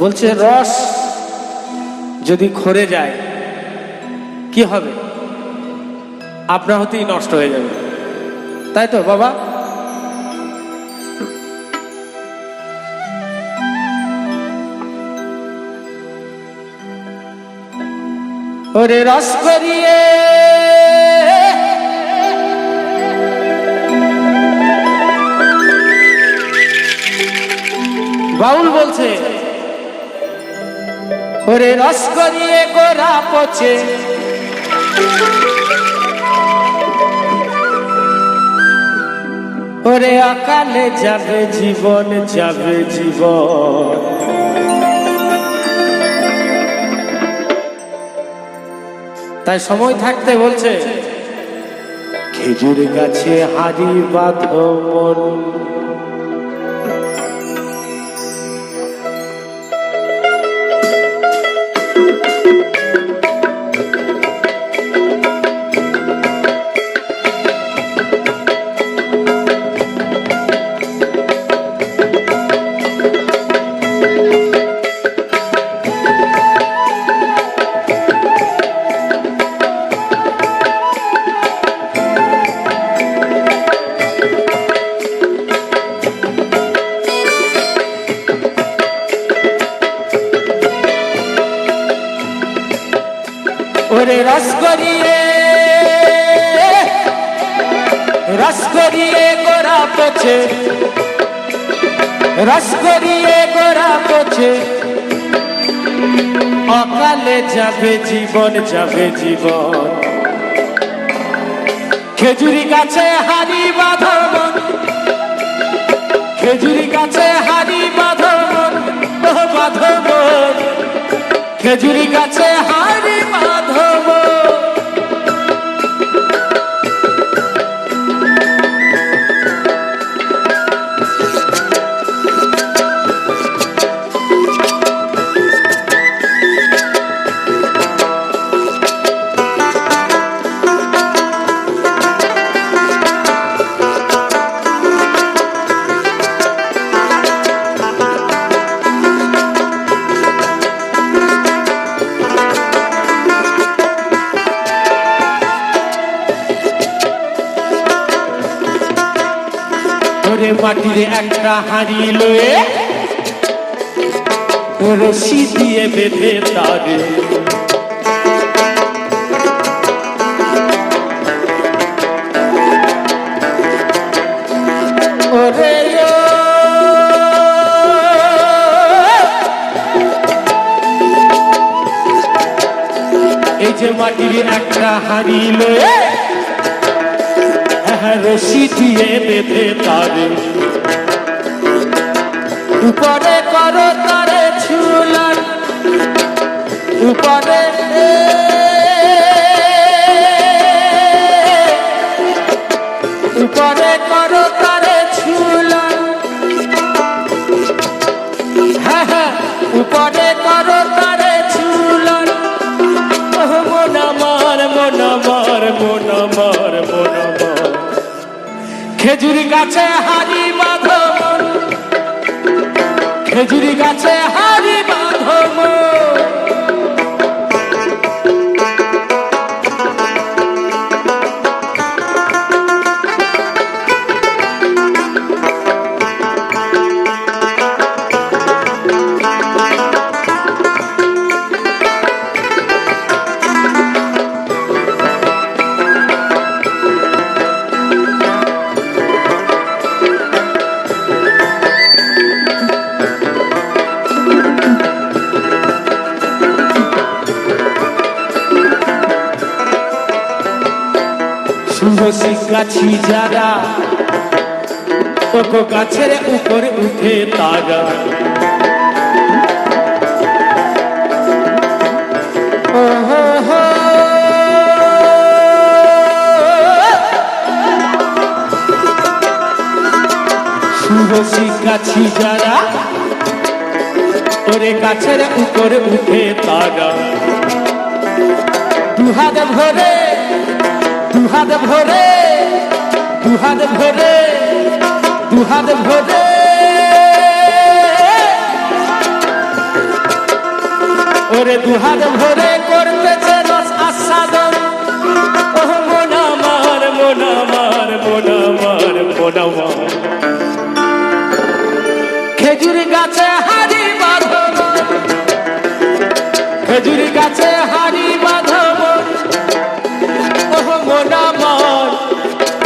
বলছে রস যদি খরে যায় কি হবে? আপনা হতেই নষ্ট হয়ে যাবে, তাই তো বাবা? ওরে রস করিয়ে বাউল বলছে, ওরে রস করিয়ে গোরা পচে ওরে অকালে যাবে জীবন, যাবে জীবন। তাই সময় থাকতে বলছে খেজুর গাছে হাড়ি বাঁধো মন। ওরে রস করিয়ে গোরা পচে, রস করিয়ে গোরা পচে অকালে যাবে জীবন, যাবে জীবন। খেজুরি গাছে হাড়ি বাঁধো মন, খেজুরি গাছে হাড়ি বাঁধো মন, বাঁধো মন, খেজুরি গাছে হাড়ি বাঁধো মন। মাটির একটা হাঁড়ি লয়ে রশি দিয়ে বেঁধে তারে ওরে এই যে মাটির একটা হাঁড়ি লয়ে রশি দিয়ে বেঁধে তারে উপরে করো তারে ঝুলান, উপরে উপরে করো তারে ঝুলান, হ্যাঁ হ্যাঁ উপরে করো তারে ঝুলান। মন আমার, মন আমার, মন আমার, মন আমার, খেজুরি গাছে হাড়ি বাঁধো মন, খেজুরি গাছে হাড়ি বাঁধো মন। তুলসী গাছি যারা ওগো গাছের উপরে উঠে তারা তুলসী গাছি যারা ওরে গাছের উপরে উঠে তারা দুহাত ভরে দুহাত ভরে দুহাত ভরে দুহাত ভরে দুহাত ভরে করতেছে রস আস্বাদন। ও মন আমার মন আমার মন আমার মন আমার, খেজুর গাছে হাড়ি বাঁধব, খেজুর গাছে হাড়ি বাঁধব। ও মন আমার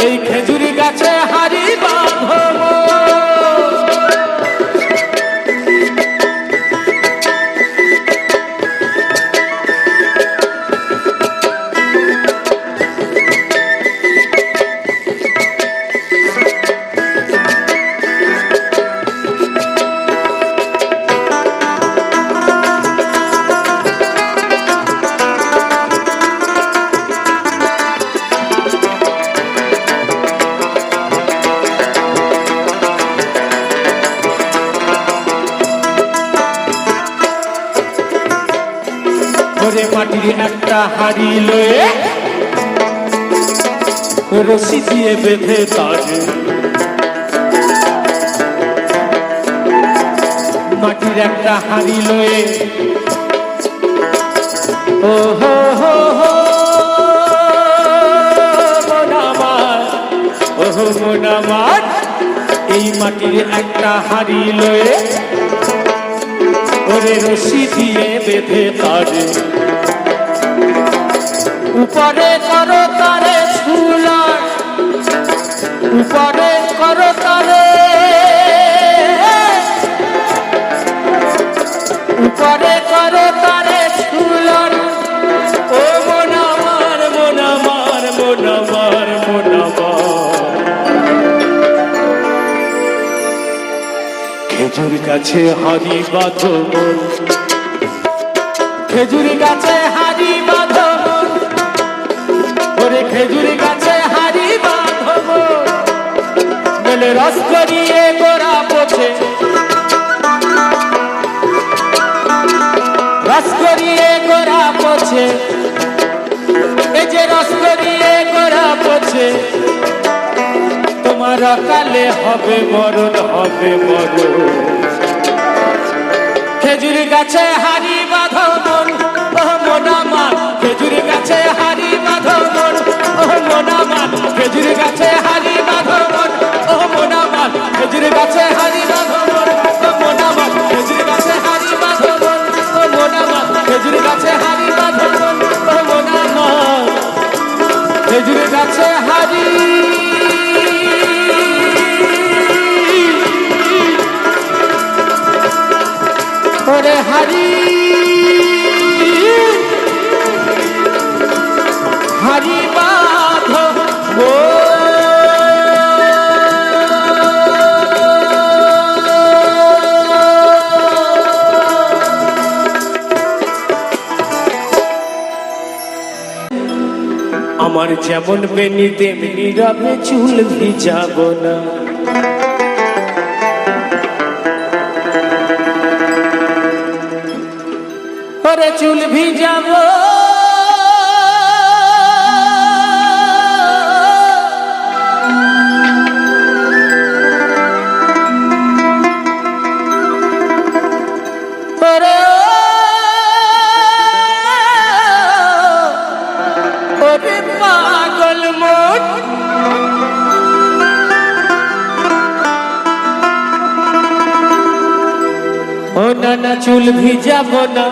এই খেজুর গাছে হাড়ি বাঁধব। মাটির একটা হাড়ি লয়ে রশি দিয়ে বেঁধে তারে, মাটির একটা হাড়ি লয়ে ও হো হো হো মন আমার, ও হো মন আমার এই মাটির একটা হাড়ি লয়ে ওরে রশি দিয়ে বেঁধে তারে, উপরে করো তারে ঝুলা, উপরে করো তারে, উপরে করো তারে ঝুলন। ও মন আমার মন আমার মন আমার মন আমার, খেজুর গাছে হাড়ি বাঁধো মন, খেজুর গাছে হাড়ি বাঁধো মন, ওরে খেজুর গাছে হাড়ি বাঁধব। মেলে রস করিয়ে গোড়া পোছে, রস করিয়ে গোড়া পোছে, এই যে রস করিয়ে গোড়া পোছে। তোমার অকালে হবে মরণ হবে মরণ, খেজুর গাছে হাড়ি বাঁধো মন। ও মন আমার খেজুর গাছে হাড়ি বাঁধো মন, ও মন আমার খেজুর গাছে হাড়ি বাঁধো মন, ও মন আমার খেজুর গাছে হাড়ি বাঁধো মন, ও মন আমার খেজুর গাছে হাড়ি বাঁধো মন, ও মন আমার খেজুর গাছে হাড়ি বাঁধো মন, ও মন আমার খেজুর গাছে হাড়ি ওরে হাড়ি হাড়ি বাঁধো আমার যেমন বেনি তেমনি রবে চুল ভিজাব না, ওরে চুল ভিজাব ওরে ওরে পাগল মন, ও না না চুল ভিজাব না,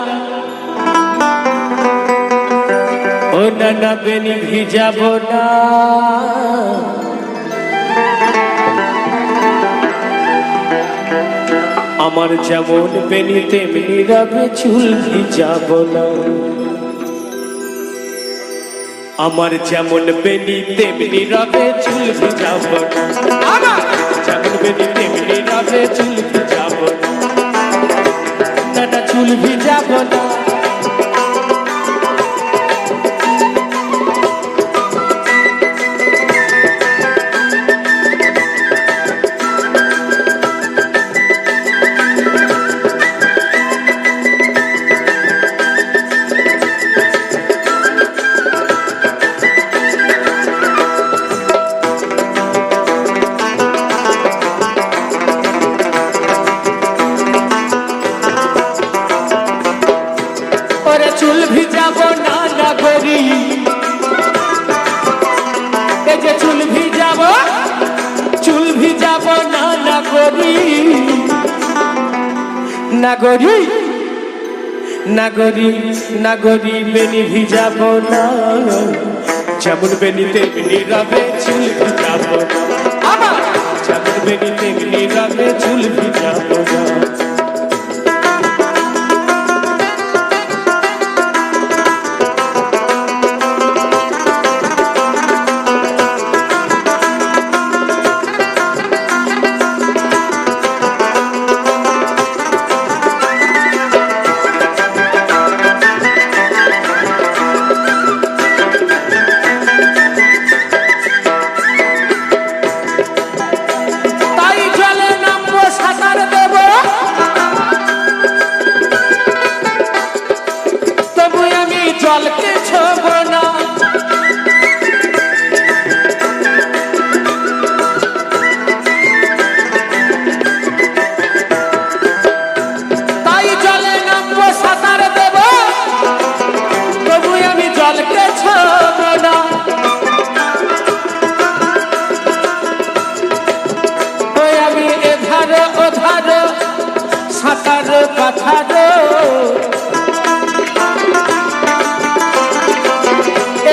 ও না না বেনি ভিজাব না। আমার যেমন বেনি তেমনি রবে চুল ভিজাব না, আমার যেমন বেনি তেমনি রবে চুল ভিজাব না, আমার যেমন বেনি তেমনি রবে চুল ভিজাব না, না চুল ভিজাব না। নাগরী নাগরী নাগরী বেনি ভিজাবো না, যেমন বেনি তেমনি রবে চুল ভিজাবো না, আমার যেমন বেনি তেমনি রবে চুল ভিজাবো না। জলকে ছোব না, তাই জলে নামবো সাঁতার দেব, তবু আমি জলকে ছোব না। ওই আমি এধার ওধার সাঁতার পাথার,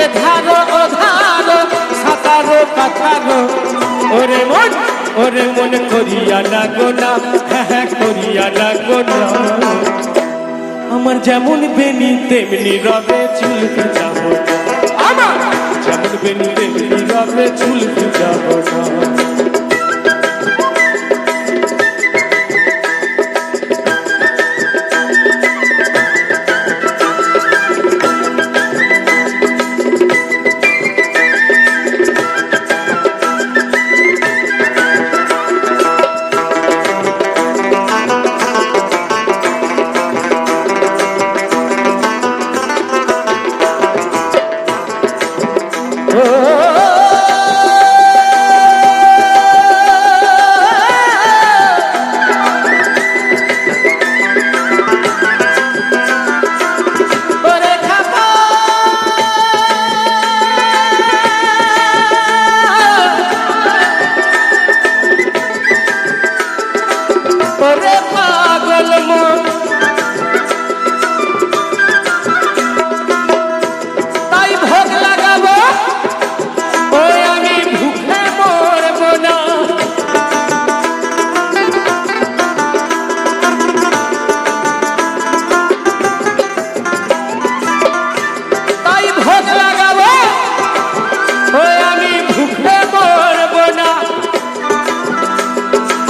এধারো ওধারো সাঁতারো পাথারো, ওরে মন করিয়া না গোনা, হ্যাঁ হ্যাঁ করিয়া না গোনা। আমার যেমন বেনি তেমনি রবে চুল ভিজাবো না, আমার যেমন বেনি তেমনি রবে চুল ভিজাবো না।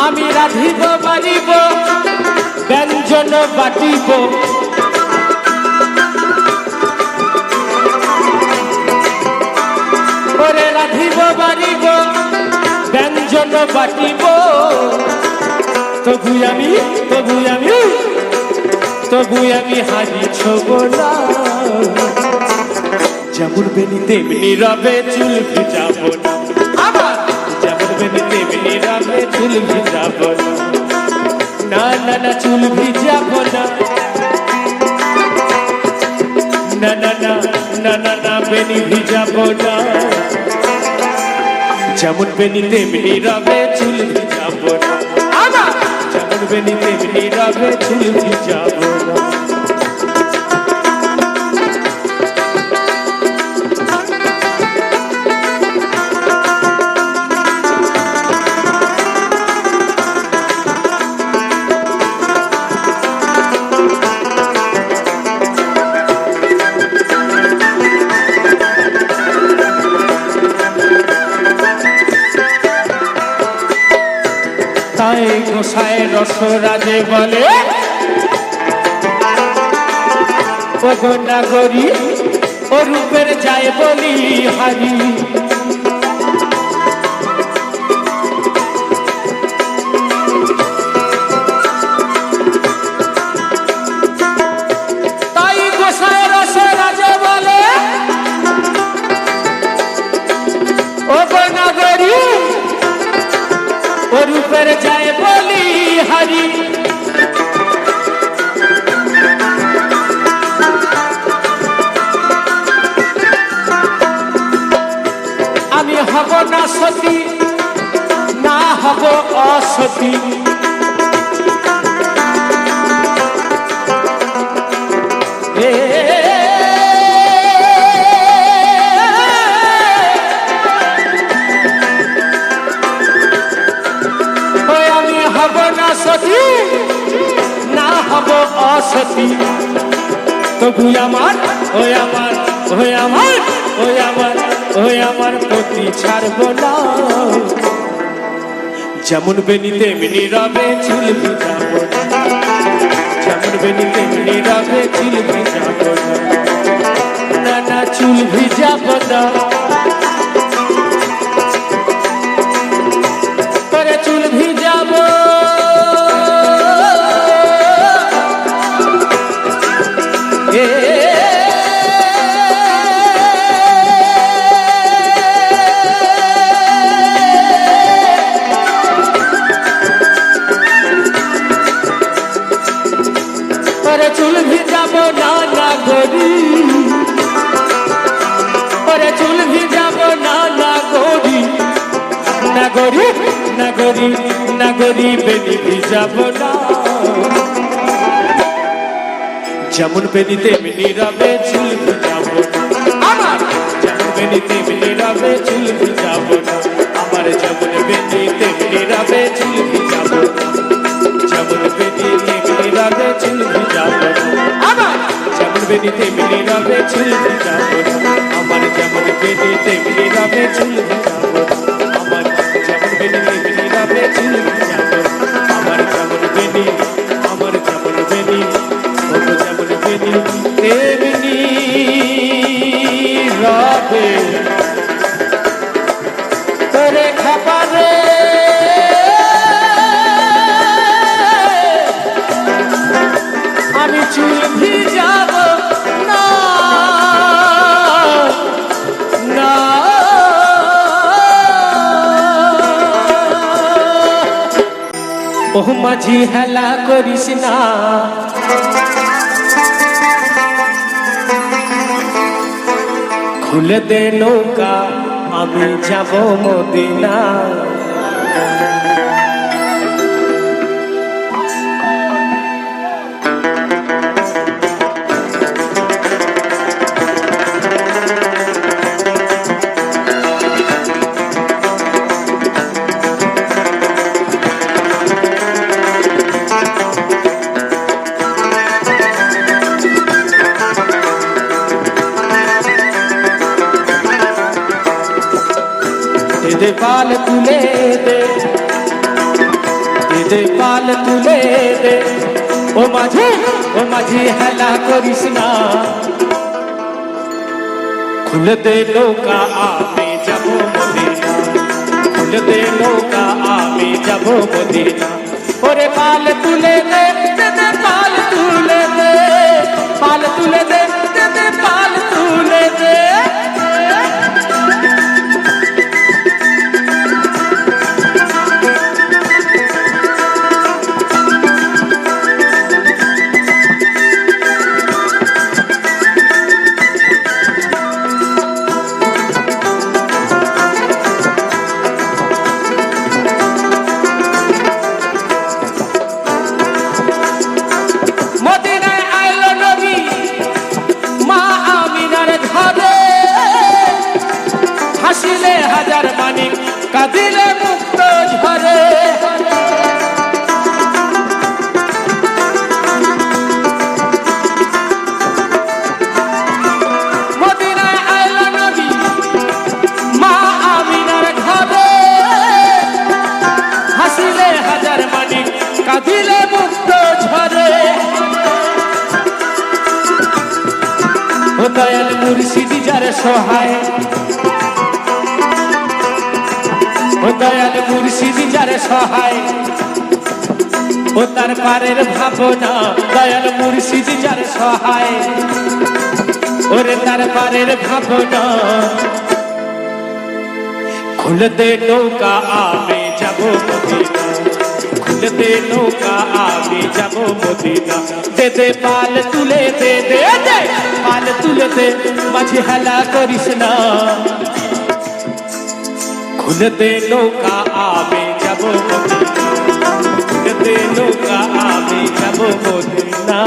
আমি রাধিব বাড়িব ব্যঞ্জন বাটিব, ওরে রাধিব বাড়িব ব্যঞ্জন বাটিব, তবু আমি হারি ছোব না। যেমন বেনি তেমনি রবে চুল ভিজাবো না, আমার যেমন বেনি তেমনি রবে চুল ভিজাবো না, না না চুল ভিজাবো না, না না না না না না বেনি ভিজাবো না, যেমন বেনি তেমনি রবে চুল ভিজাবো না, আমার যেমন বেনি তেমনি রবে চুল ভিজাবো না। তাই গোসাই রসরাজে বলে, ও গো নাগরী ও রূপের যায় বলি হারি, তাই গোসাই রসরাজে বলে, ও গো নাগরী ও রূপের যায় বলি হারি। আমি হব না সতী, না হব অসতী, সরস্বতী তবু আমার ওই আমার ওই আমার ওই আমার ওই আমার প্রতি ছাড়ব না যেমন বেনি তেমনি রবে চুল ভিজাবো না যেমন বেনি তেমনি রবে চুল ভিজাবো না না চুল ভিজাবো না করে চুল ভিজাবো চুল ভিজাবো না না গরি ওরে চুল ভিজাবো না না গরি না গরি না গরি না গরি বেনি ভিজাবো না যেমন বেনি তেমনি রবে চুল ভিজাবো না আমার যেমন বেনি তেমনি রবে চুল ভিজাবো না আমার যেমন বেনি তেমনি রবে চুল ভিজাবো না যেমন বেনি তেমনি রবে চুল ভিজাবো আমার যেমন বেনি তেমনি রবে চুল ভিজাবো আমার যেমন বেনি তেমনি রবে চুল ভিজাবো আমার যেমন বেনি তেমনি রবে চুল ভিজাবো আমার যেমন বেনি আমার যেমন বেনি ওগো যেমন বেনি তেমনি রবে তোরে খাপারে আমি চুল ভিজাবো না না ও মাঝি হেলা করিস না খুলে দে নৌকা আমি যাব মদিনা दे पाल तुले दे दे पाल तुले दे ओ माझी हेला करिस ना खुल दे नौका आमे जाबो मदिना खुल दे नौका आमे जाबो मदिना ओरे पाल तुले दे दे पाल तुले दे पाल तुले दे दे पाल तुले दे হাজার মানি কাঁদিলে মুক্ত ঝরে মদিনায় আইল নবী মা আমিনার ঘরে হাসিলে হাজার মানি কাঁদিলে মুক্ত ঝরে ও দয়াল মুর্শিদি যার সহায় ও দয়াল মুর্শিদি যার সহায় ও তার পারের ভাবনা দয়াল মুর্শিদি যার সহায় ওরে তার পারের ভাবনা খুলে দে নৌকা আমি যাব মদিনা খুলে দে নৌকা আমি যাব মদিনা দে দে পাল তুলে দে দে দে পাল তুলে দে মাঝি হেলা করিস না খুলে দে নৌকা আমি যাব মদিনা খুলে দে নৌকা আমি যাব মদিনা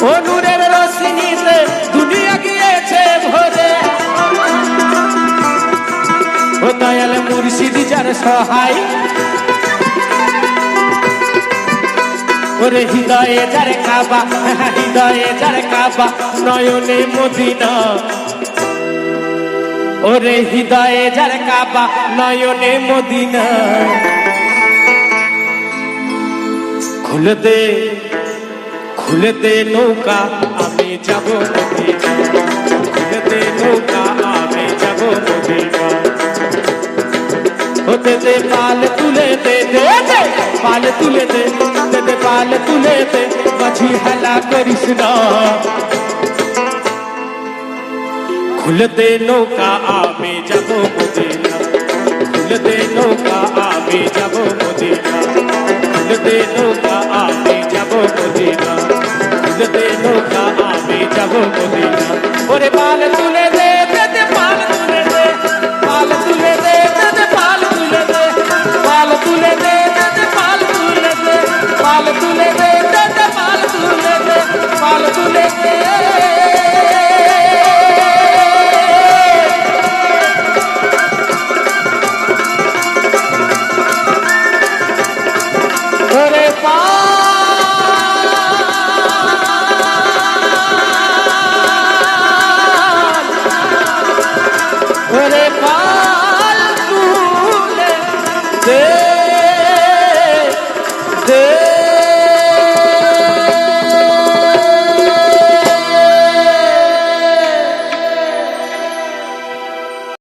ও নূরের রশ্মিতে দুনিয়া গিয়েছে ভরে, ও দয়াল মুর্শিদ যার সহায়, ওরে হৃদয়ে যার কাবা, হৃদয়ে যার কাবা, নয়নে মদিনা, ওরে হৃদয়ে যার কাবা, নয়নে মদিনা। খুলে দে নৌকা আমি যাব মদিনা, খুলে দে নৌকা আমি যাব মদিনা। হতে দে পাল তুলে দে, পাল তুলে দে, পাল তুলে দে, মাঝি হেলা করিস না। খুলে দে নৌকা আমি যাব মদিনা, খুলে দে নৌকা আমি যাব মদিনা, খুলে দে নৌকা আমি যাব মদিনা, খুলে দে নৌকা আমি যাব মদিনা। ওরে পাল তুলে